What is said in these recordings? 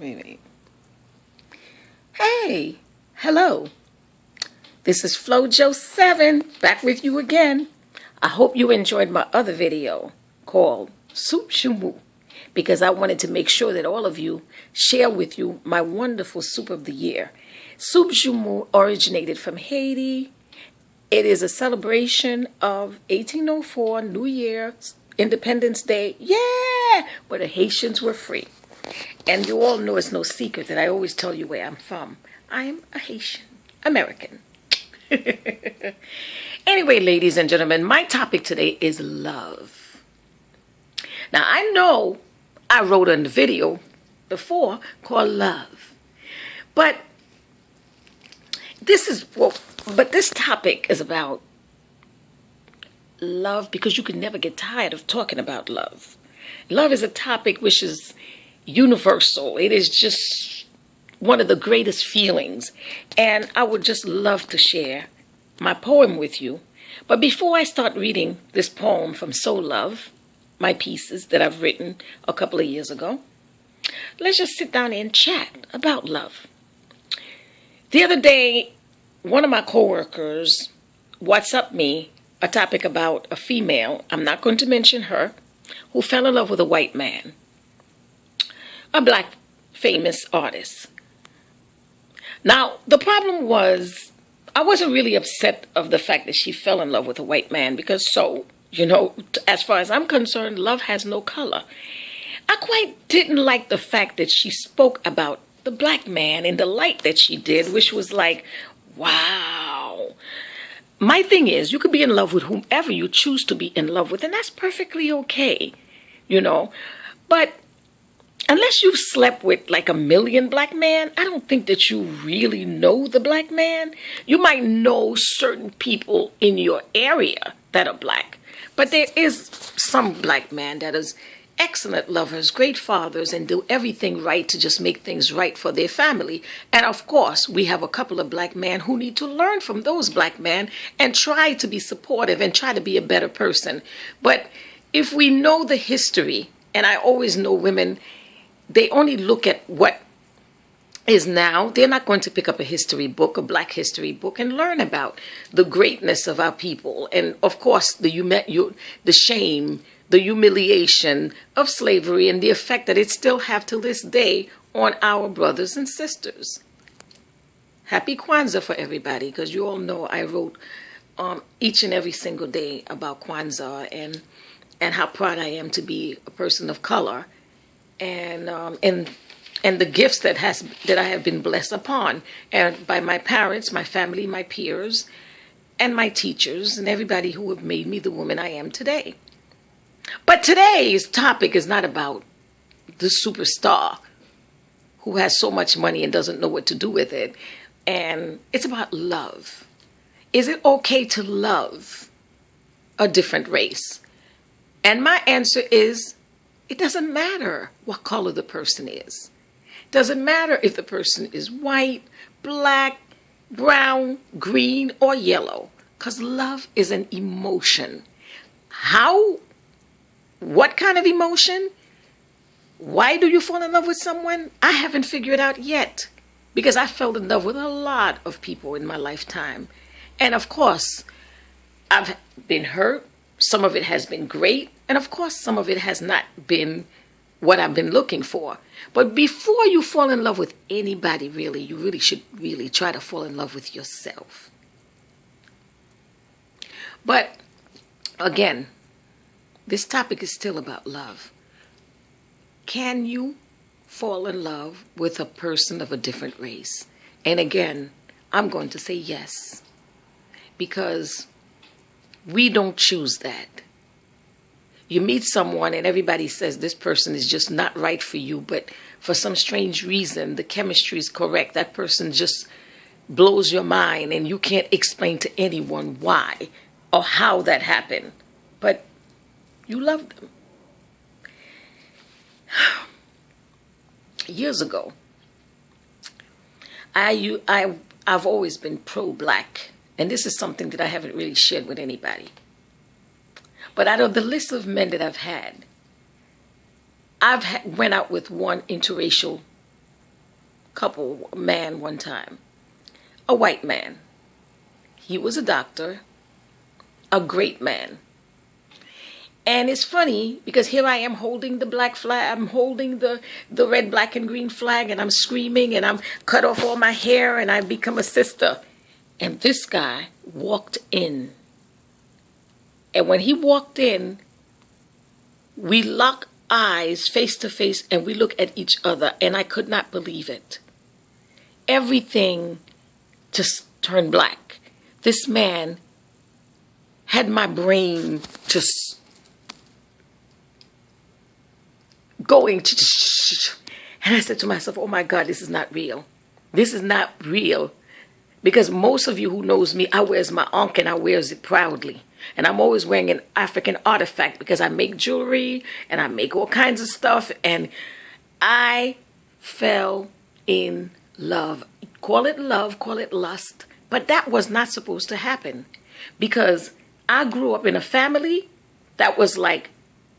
Wait. Hey, hello. This is FloJo7 back with you again. I hope you enjoyed my other video called Soup Shumu because I wanted to make sure that all of you share with you my wonderful soup of the year. Soup Shumu originated from Haiti. It is a celebration of 1804, New Year, Independence Day. Yeah! Where the Haitians were free. And you all know it's no secret that I always tell you where I'm from. I'm a Haitian American. Anyway, ladies and gentlemen, my topic today is love. Now, I know I wrote a video before called Love. But this topic is about love because you can never get tired of talking about love. Love is a topic which is universal. It is just one of the greatest feelings. And I would just love to share my poem with you. But before I start reading this poem from So Love, my pieces that I've written a couple of years ago, let's just sit down and chat about love. The other day, one of my coworkers WhatsApped me a topic about a female, I'm not going to mention her, who fell in love with a white man. A black famous artist. Now, the problem was, I wasn't really upset of the fact that she fell in love with a white man because as far as I'm concerned, love has no color. I quite didn't like the fact that she spoke about the black man in the light that she did, which was like, wow. My thing is, you could be in love with whomever you choose to be in love with, and that's perfectly okay, But unless you've slept with like a million black men, I don't think that you really know the black man. You might know certain people in your area that are black, but there is some black man that is excellent lovers, great fathers, and do everything right to just make things right for their family. And of course, we have a couple of black men who need to learn from those black men and try to be supportive and try to be a better person. But if we know the history, and I always know women, they only look at what is now. They're not going to pick up a history book, a black history book, and learn about the greatness of our people. And of course, the shame, the humiliation of slavery and the effect that it still have to this day on our brothers and sisters. Happy Kwanzaa for everybody, because you all know I wrote each and every single day about Kwanzaa and how proud I am to be a person of color. And the gifts that I have been blessed upon, and by my parents, my family, my peers, and my teachers, and everybody who have made me the woman I am today. But today's topic is not about the superstar who has so much money and doesn't know what to do with it, and it's about love. Is it okay to love a different race? And my answer is, it doesn't matter what color the person is. It doesn't matter if the person is white, black, brown, green, or yellow. Because love is an emotion. What kind of emotion? Why do you fall in love with someone? I haven't figured out yet. Because I fell in love with a lot of people in my lifetime. And of course, I've been hurt. Some of it has been great. And of course, some of it has not been what I've been looking for. But before you fall in love with anybody, you really should try to fall in love with yourself. But again, this topic is still about love. Can you fall in love with a person of a different race? And again, I'm going to say yes. Because we don't choose that. You meet someone and everybody says this person is just not right for you, but for some strange reason, the chemistry is correct. That person just blows your mind and you can't explain to anyone why or how that happened. But you love them. Years ago, I've always been pro-black, and this is something that I haven't really shared with anybody. But out of the list of men that I've went out with one interracial couple, man one time, a white man. He was a doctor, a great man. And it's funny because here I am holding the black flag, I'm holding the red, black, and green flag, and I'm screaming, and I'm cut off all my hair, and I've become a sister. And this guy walked in. And when he walked in, we locked eyes face to face, and we looked at each other, and I could not believe it. Everything just turned black. This man had my brain just going to, and I said to myself, oh my God, this is not real. This is not real. Because most of you who knows me, I wears my ankh and I wears it proudly. And I'm always wearing an African artifact because I make jewelry and I make all kinds of stuff. And I fell in love. Call it love, call it lust. But that was not supposed to happen. Because I grew up in a family that was like,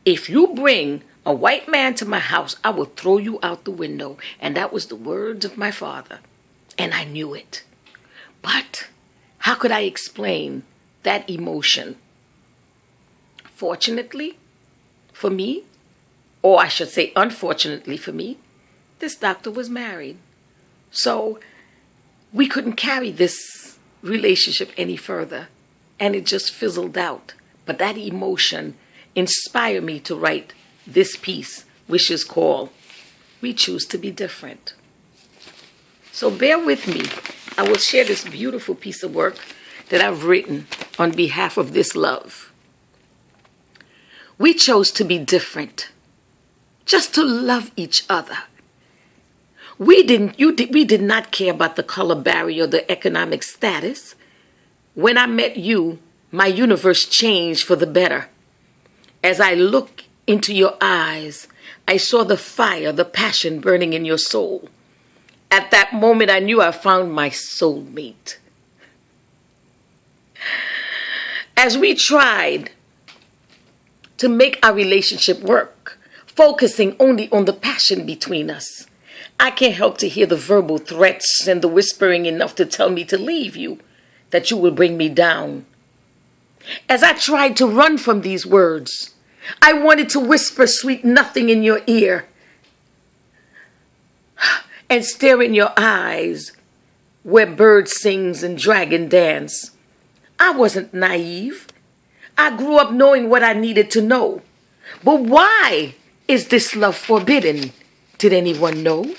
if you bring a white man to my house, I will throw you out the window. And that was the words of my father. And I knew it. But how could I explain that emotion? Fortunately for me, or I should say unfortunately for me, this doctor was married. So we couldn't carry this relationship any further. And it just fizzled out. But that emotion inspired me to write this piece, which is called We Choose to Be Different. So bear with me. I will share this beautiful piece of work that I've written on behalf of this love. We chose to be different, just to love each other. We did not care about the color barrier or the economic status. When I met you, my universe changed for the better. As I look into your eyes, I saw the fire, the passion burning in your soul. At that moment, I knew I found my soulmate. As we tried to make our relationship work, focusing only on the passion between us, I can't help to hear the verbal threats and the whispering enough to tell me to leave you, that you will bring me down. As I tried to run from these words, I wanted to whisper sweet nothing in your ear and stare in your eyes where bird sings and dragon dance. I wasn't naive. I grew up knowing what I needed to know. But why is this love forbidden? Did anyone know?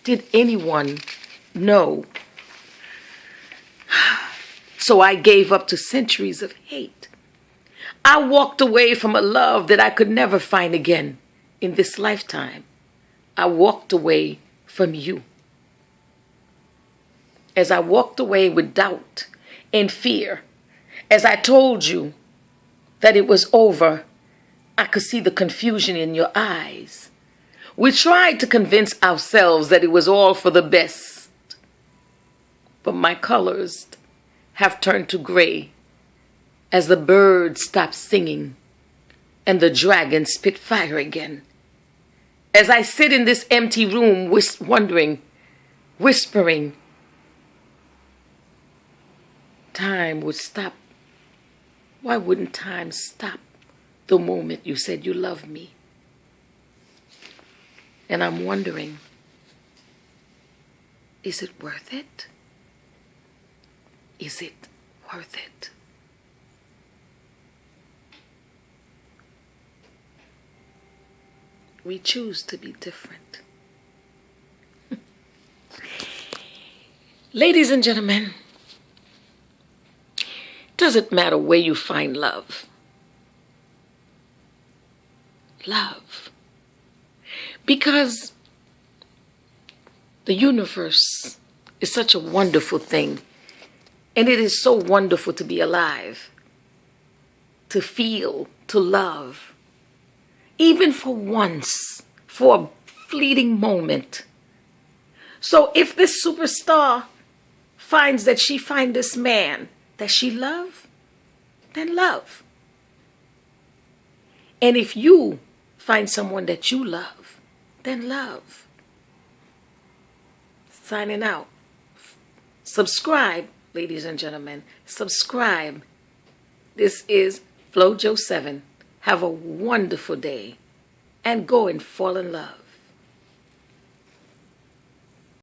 Did anyone know? So I gave up to centuries of hate. I walked away from a love that I could never find again in this lifetime. I walked away from you. As I walked away with doubt and fear, as I told you that it was over, I could see the confusion in your eyes. We tried to convince ourselves that it was all for the best. But my colors have turned to gray as the birds stopped singing and the dragon spit fire again. As I sit in this empty room wondering, whispering, time would stop. Why wouldn't time stop the moment you said you loved me? And I'm wondering, is it worth it? Is it worth it? We choose to be different. Ladies and gentlemen, doesn't matter where you find love. Love. Because the universe is such a wonderful thing. And it is so wonderful to be alive, to feel, to love, even for once, for a fleeting moment. So if this superstar finds that she finds this man that she loves, then love. And if you find someone that you love, then love. Signing out. Subscribe, ladies and gentlemen. Subscribe. This is FloJo7. Have a wonderful day and go and fall in love.